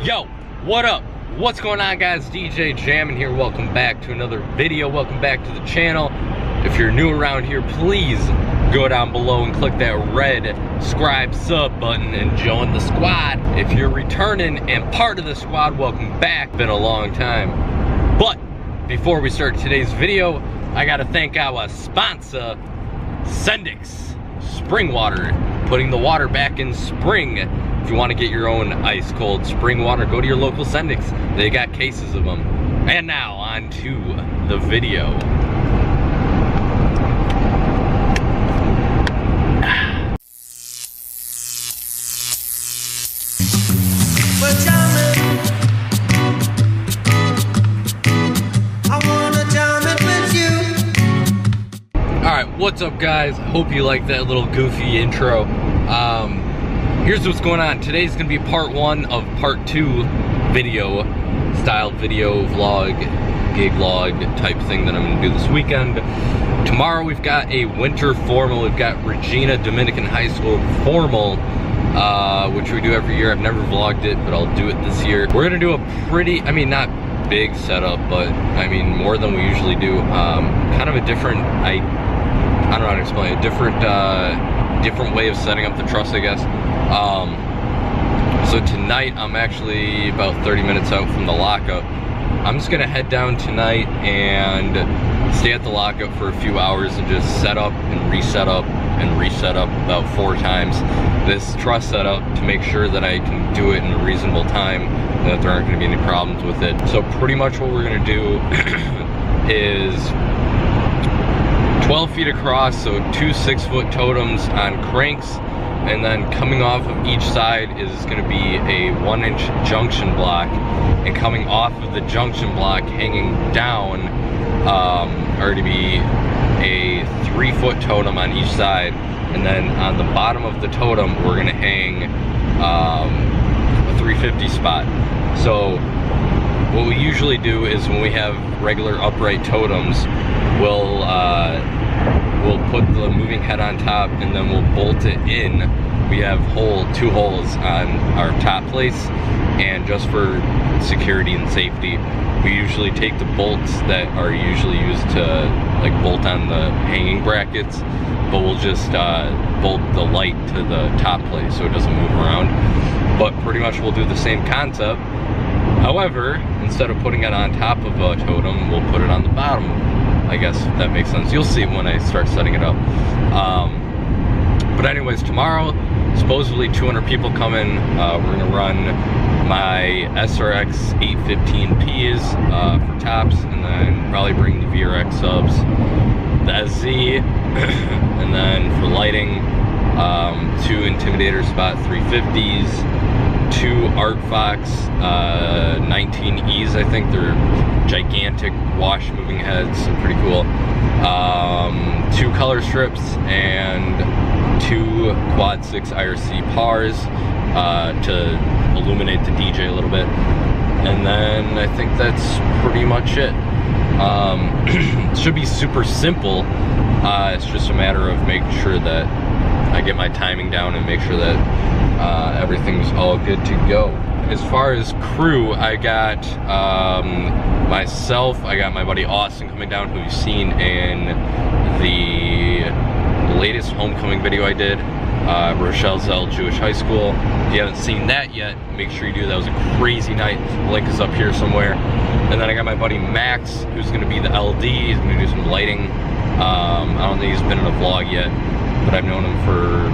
Yo, what up? What's going on, guys? DJ JAMIN here. Welcome back to another video. Welcome back to the channel. If you're new around here, please go down below and click that red subscribe sub button and join the squad. If you're returning and part of the squad, welcome back. Been a long time. But before we start today's video, I gotta thank our sponsor, Sendix Spring Water, putting the water back in spring. If you want to get your own ice cold spring water, go to your local Sendix. They got cases of them. And now on to the video. Alright, what's up, guys? Hope you like that little goofy intro. Here's what's going on. Today's gonna be part one of part two video vlog, gig log type thing that I'm gonna do this weekend. Tomorrow we've got a winter formal. We've got Regina Dominican High School formal, which we do every year. I've never vlogged it, but I'll do it this year. We're gonna do a pretty, not big setup, but more than we usually do. Kind of a different, I don't know how to explain it, different way of setting up the truss, I guess. So tonight I'm actually about 30 minutes out from the lockup. I'm just gonna head down tonight and stay at the lockup for a few hours and just set up and reset up about 4 times this truss setup to make sure that I can do it in a reasonable time, that there aren't gonna be any problems with it. So pretty much what we're gonna do is 12 feet across, so 2 6-foot totems on cranks, and then coming off of each side is going to be a 1-inch junction block, and coming off of the junction block hanging down are to be a 3-foot totem on each side, and then on the bottom of the totem we're going to hang a 350 spot. So what we usually do is when we have regular upright totems, we'll put the moving head on top and then we'll bolt it in. We have 2 holes on our top place, and just for security and safety, we usually take the bolts that are usually used to bolt on the hanging brackets, but we'll just bolt the light to the top place so it doesn't move around. But pretty much we'll do the same concept. However, instead of putting it on top of a totem, we'll put it on the bottom, I guess, if that makes sense. You'll see when I start setting it up. But anyways, tomorrow, supposedly 200 people coming. We're gonna run my SRX 815Ps for tops, and then probably bring the VRX subs, the SZ, and then for lighting, 2 Intimidator Spot 350s, 2 Art Fox 19Es, I think. They're gigantic wash moving heads, they're pretty cool. 2 color strips and 2 Quad 6 IRC pars to illuminate the DJ a little bit. And then I think that's pretty much it. It should be super simple. It's just a matter of making sure that I get my timing down and make sure that everything's all good to go. As far as crew, I got myself, I got my buddy Austin coming down, who you've seen in the latest homecoming video I did, Rochelle Zell Jewish High School. If you haven't seen that yet, make sure you do. That was a crazy night. The link is up here somewhere. And then I got my buddy Max, who's gonna be the LD. He's gonna do some lighting. I don't think he's been in a vlog yet, but I've known him for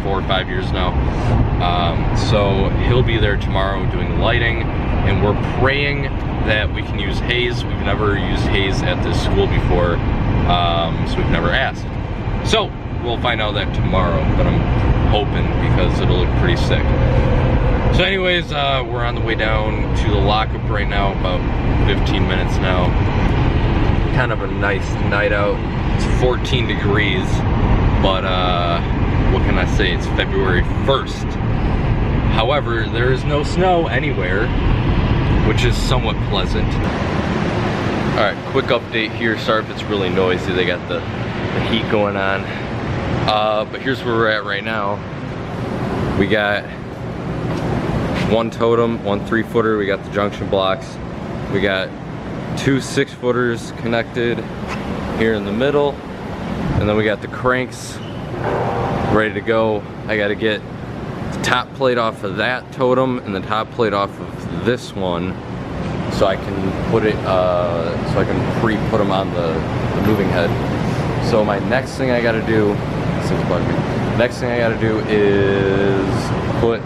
4 or 5 years now. So he'll be there tomorrow doing lighting, and we're praying that we can use haze. We've never used haze at this school before, so we've never asked. So we'll find out that tomorrow, but I'm hoping, because it'll look pretty sick. So anyways, we're on the way down to the lockup right now, about 15 minutes now. Kind of a nice night out. It's 14 degrees, but what can I say? It's February 1st. However, there is no snow anywhere, which is somewhat pleasant. All right, quick update here. Sorry if it's really noisy. They got the heat going on. But here's where we're at right now. We got one totem, one 3-footer. We got the junction blocks. We got 2 6-footers connected here in the middle, and then we got the cranks ready to go. I got to get the top plate off of that totem and the top plate off of this one, so I can put it, so I can pre-put them on the moving head. So my next thing I got to do, next thing I got to do is put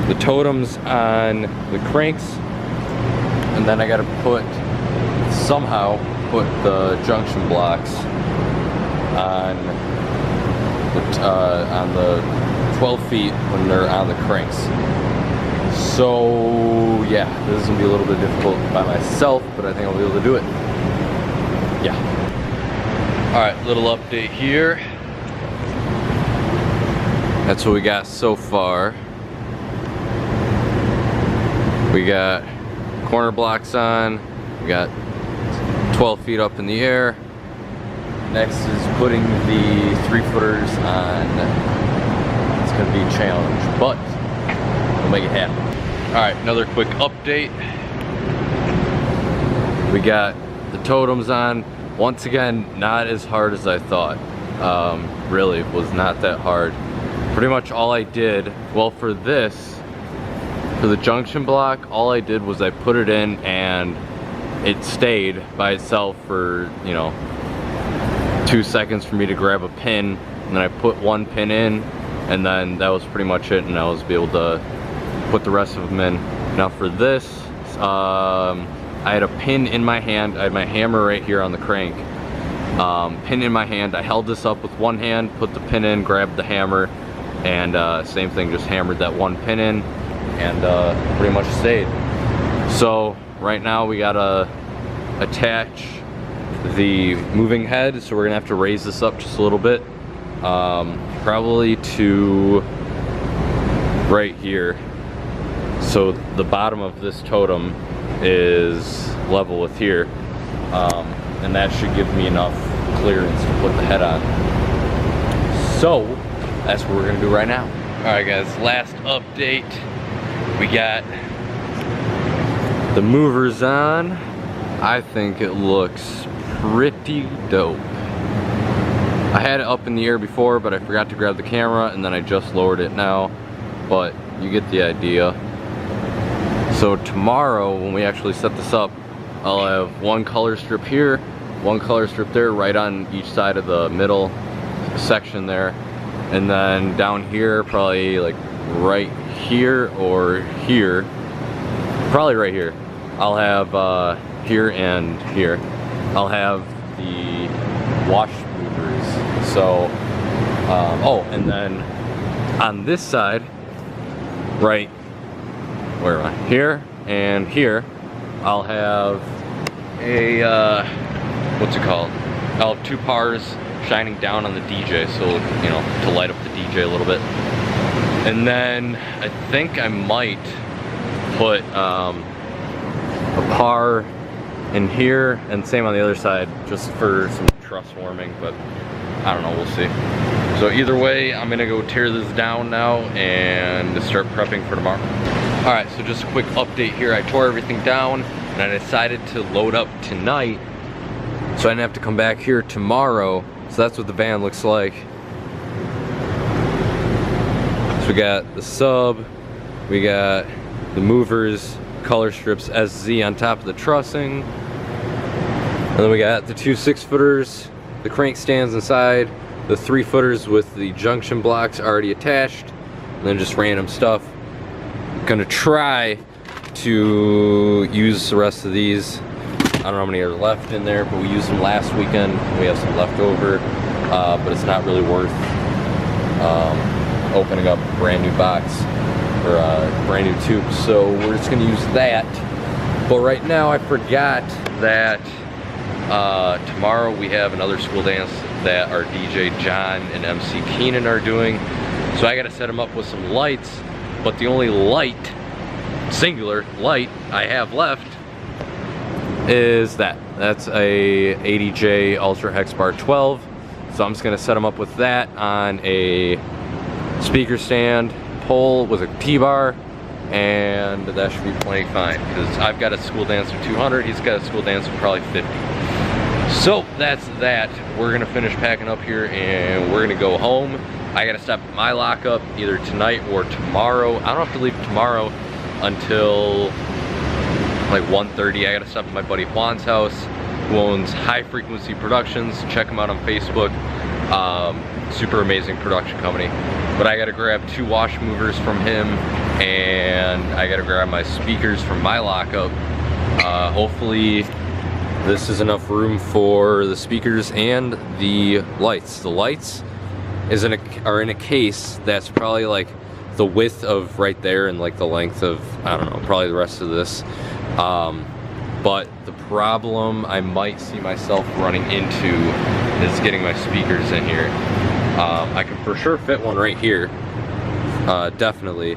the totems on the cranks, and then I got to somehow put the junction blocks on the 12 feet when they're on the cranks. So yeah, this is gonna be a little bit difficult by myself, but I think I'll be able to do it. Yeah. All right, little update here. That's what we got so far. We got corner blocks on. We got 12 feet up in the air. Next is putting the 3-footers on. It's gonna be a challenge, but we'll make it happen. All right, another quick update. We got the totems on. Once again, not as hard as I thought. Really, it was not that hard. Pretty much all I did, well, for the junction block, all I did was I put it in and it stayed by itself for, you know, 2 seconds for me to grab a pin, and then I put one pin in, and then that was pretty much it, and I was able to put the rest of them in. Now for this, I had a pin in my hand. I had my hammer right here on the crank. Pin in my hand. I held this up with one hand, put the pin in, grabbed the hammer, and same thing, just hammered that one pin in, and pretty much stayed. So right now we gotta attach the moving head, so we're gonna have to raise this up just a little bit, probably to right here, so the bottom of this totem is level with here, and that should give me enough clearance to put the head on. So that's what we're gonna do right now. All right guys, last update. We got the movers on. I think it looks pretty dope. I had it up in the air before, but I forgot to grab the camera, and then I just lowered it now, but you get the idea. So tomorrow, when we actually set this up, I'll have one color strip here, one color strip there, right on each side of the middle section there, and then down here, probably like right here or here, probably right here, I'll have here and here, I'll have the wash movers. So oh, and then on this side, right, where am I? Here and here, I'll have a what's it called? I'll have 2 pars shining down on the DJ, so, you know, to light up the DJ a little bit. And then I think I might put a par in here, and same on the other side, just for some truss warming, but I don't know, we'll see. So either way, I'm gonna go tear this down now and start prepping for tomorrow. All right, so just a quick update here. I tore everything down and I decided to load up tonight, so I didn't have to come back here tomorrow. So that's what the van looks like. So we got the sub, we got the movers, color strips SZ on top of the trussing, and then we got the 2 6-footers, the crank stands inside, the 3-footers with the junction blocks already attached, and then just random stuff. I'm gonna try to use the rest of these. I don't know how many are left in there, but we used them last weekend. We have some left over, but it's not really worth opening up a brand new box or a brand new tube, so we're just gonna use that. But right now I forgot that tomorrow we have another school dance that our DJ John and MC Keenan are doing, so I gotta set them up with some lights, but the only light, singular light, I have left is that's a 80J Ultra Hex Bar 12, so I'm just gonna set them up with that on a speaker stand pole with a T-bar, and that should be plenty fine, because I've got a school dance for 200, he's got a school dance for probably 50. So that's that. We're gonna finish packing up here and we're gonna go home. I gotta stop at my lockup either tonight or tomorrow. I don't have to leave tomorrow until like 1:30. I gotta stop at my buddy Juan's house, who owns High Frequency Productions. Check him out on Facebook. Super amazing production company. But I gotta grab 2 wash movers from him, and I gotta grab my speakers from my lockup. Hopefully this is enough room for the speakers and the lights. The lights are in a case that's probably like the width of right there and like the length of, I don't know, probably the rest of this. But the problem I might see myself running into is getting my speakers in here. I can for sure fit one right here, definitely,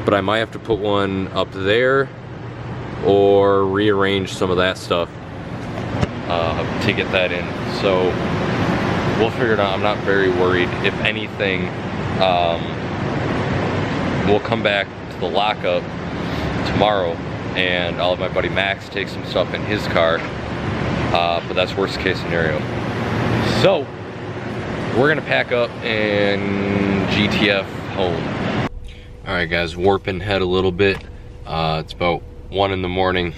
but I might have to put one up there or rearrange some of that stuff to get that in. So we'll figure it out. I'm not very worried. If anything, we'll come back to the lockup tomorrow and I'll have my buddy Max take some stuff in his car, but that's worst case scenario. So we're gonna pack up and GTF home. All right guys, warping ahead a little bit. It's about 1 in the morning.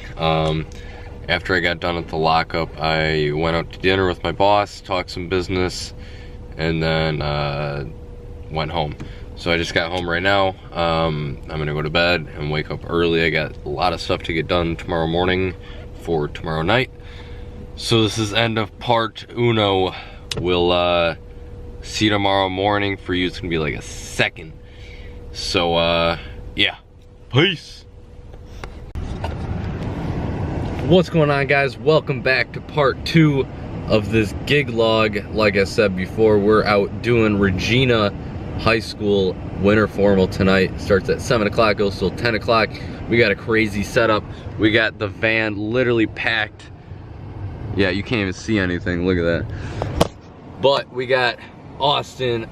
After I got done at the lockup, I went out to dinner with my boss, talked some business, and then went home. So I just got home right now. I'm gonna go to bed and wake up early. I got a lot of stuff to get done tomorrow morning for tomorrow night. So this is end of part uno. We'll see you tomorrow morning. For you, it's gonna be like a second. So yeah, peace. What's going on guys? Welcome back to part 2 of this gig log. Like I said before, we're out doing Regina High School winter formal tonight. Starts at 7 o'clock, goes till 10 o'clock. We got a crazy setup. We got the van literally packed. Yeah, you can't even see anything, look at that. But we got Austin.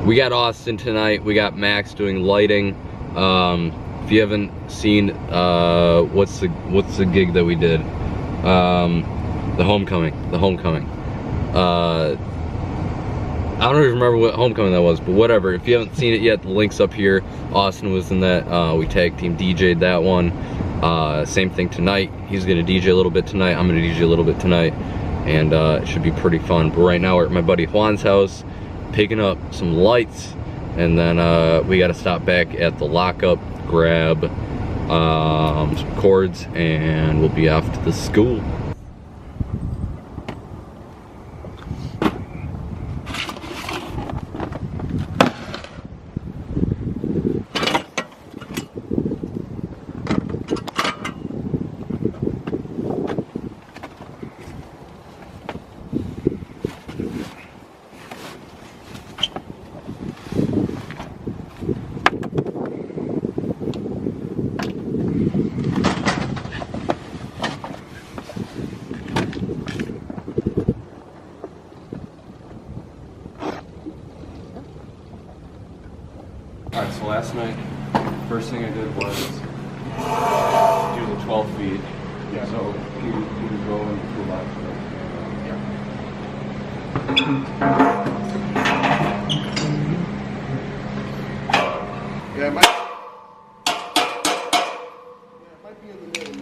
We got Austin tonight. We got Max doing lighting. If you haven't seen, what's the gig that we did? The homecoming. I don't even remember what homecoming that was, but whatever. If you haven't seen it yet, the link's up here. Austin was in that. We tag team DJ'd that one. Same thing tonight. He's gonna DJ a little bit tonight. I'm gonna DJ a little bit tonight, and it should be pretty fun. But right now we're at my buddy Juan's house, picking up some lights, and then we gotta stop back at the lockup, grab some cords, and we'll be off to the school. Alright, so last night, first thing I did was do the 12 feet. Yeah. So you go into the left. Yeah, it might be in the middle,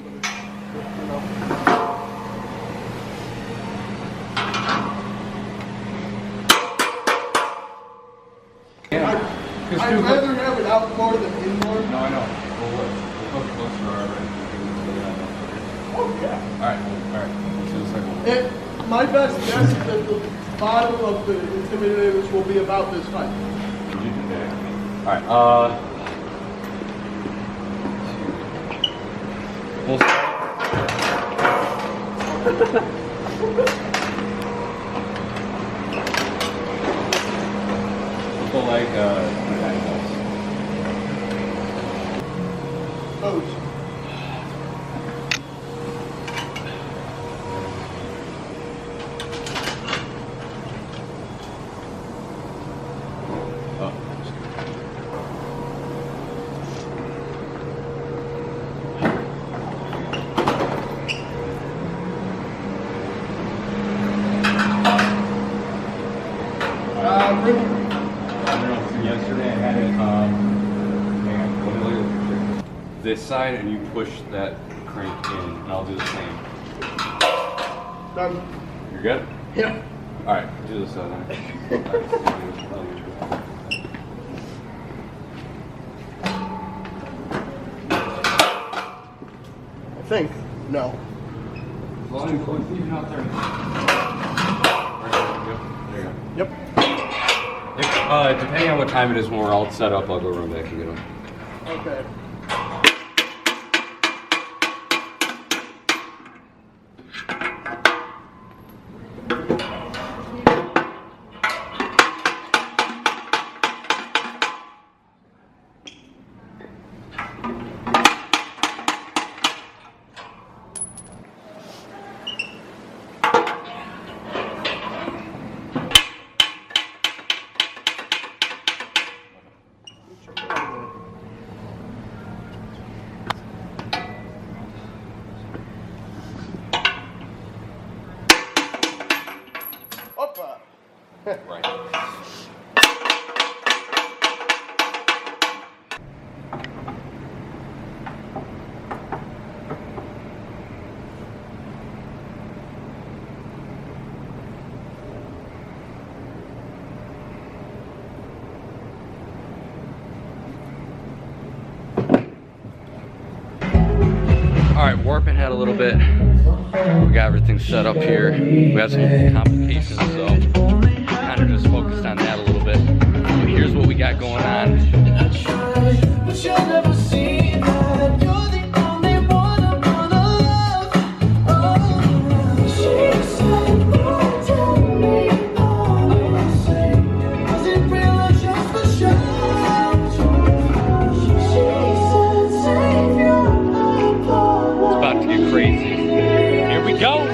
I'd rather have it outdoor than indoor. No, I know. We'll go closer already. Oh, yeah. Alright. So it's like, My best guess is that the bottom of the intimidators will be about this height. alright, we'll start. People like, Those. this side and you push that crank in, and I'll do the same. Done. You're good? Yeah. All right, do this side then. I think. No. As long as you leave it out there. There you go. Yep. Depending on what time it is when we're all set up, I'll go run back and get them. Okay. Right. All right, warping head a little bit. We got everything set up here. We had some complications, so kind of just focused on that a little bit. So here's what we got going on. It's about to get crazy. Here we go.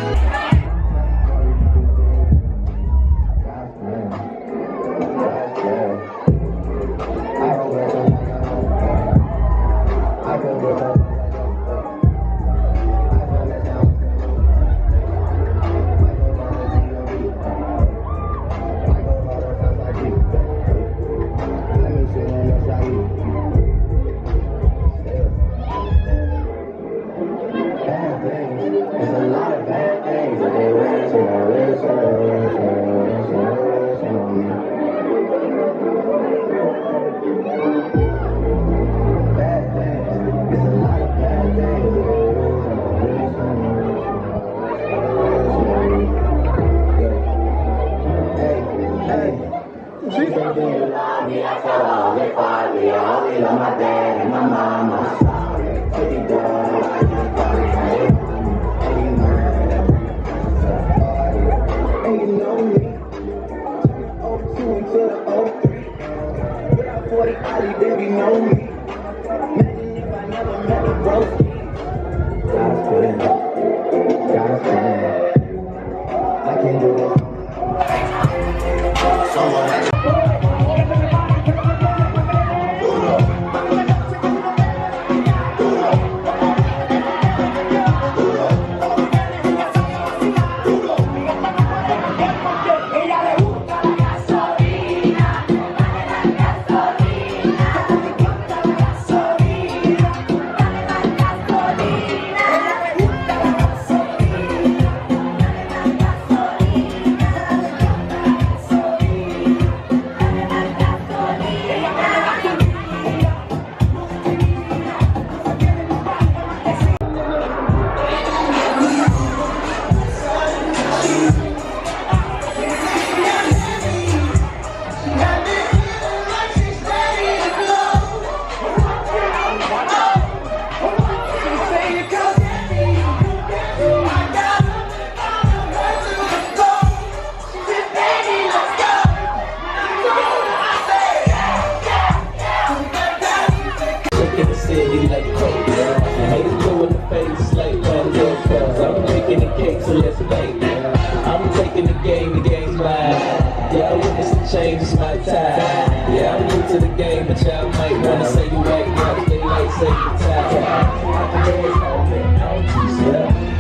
Change my time. Yeah, I'm new to the game, but y'all might wanna say you act like they like say the time.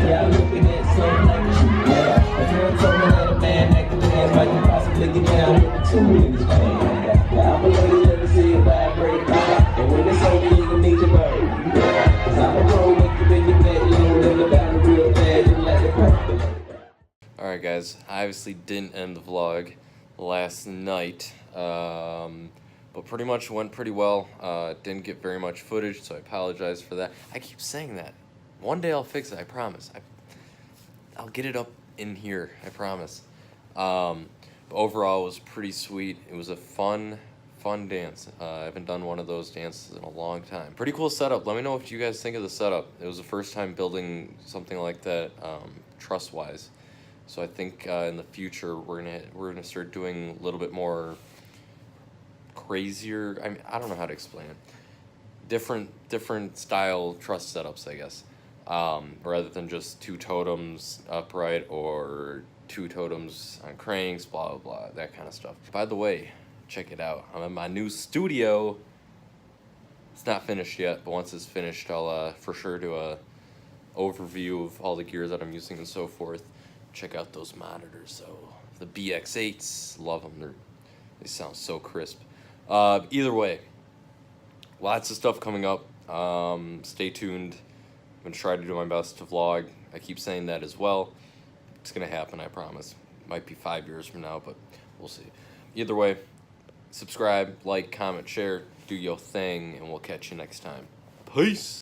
Yeah, I'm looking at something like you. Yeah, a girl told me that a man acting man might can possibly get down with the two in his man. Yeah, I'm a lady, let me see it vibrate. And when it's over, you gon' need your bird. guys. I obviously didn't end the vlog last night, but pretty much went pretty well. Didn't get very much footage, so I apologize for that. I keep saying that. One day I'll fix it, I promise. I'll get it up in here, I promise. But overall, it was pretty sweet. It was a fun dance. I haven't done one of those dances in a long time. Pretty cool setup. Let me know what you guys think of the setup. It was the first time building something like that, truss-wise. So I think in the future we're gonna start doing a little bit more crazier. I mean, I don't know how to explain it. Different style truss setups, I guess. Rather than just 2 totems upright or 2 totems on cranks, blah blah blah, that kind of stuff. By the way, check it out. I'm in my new studio. It's not finished yet, but once it's finished, I'll for sure do a overview of all the gears that I'm using and so forth. Check out those monitors. So the BX8s, love them. They sound so crisp. Either way, lots of stuff coming up. Stay tuned. I'm gonna try to do my best to vlog. I keep saying that as well. It's gonna happen, I promise. Might be 5 years from now, but we'll see. Either way, subscribe, like, comment, share, do your thing, and we'll catch you next time. Peace!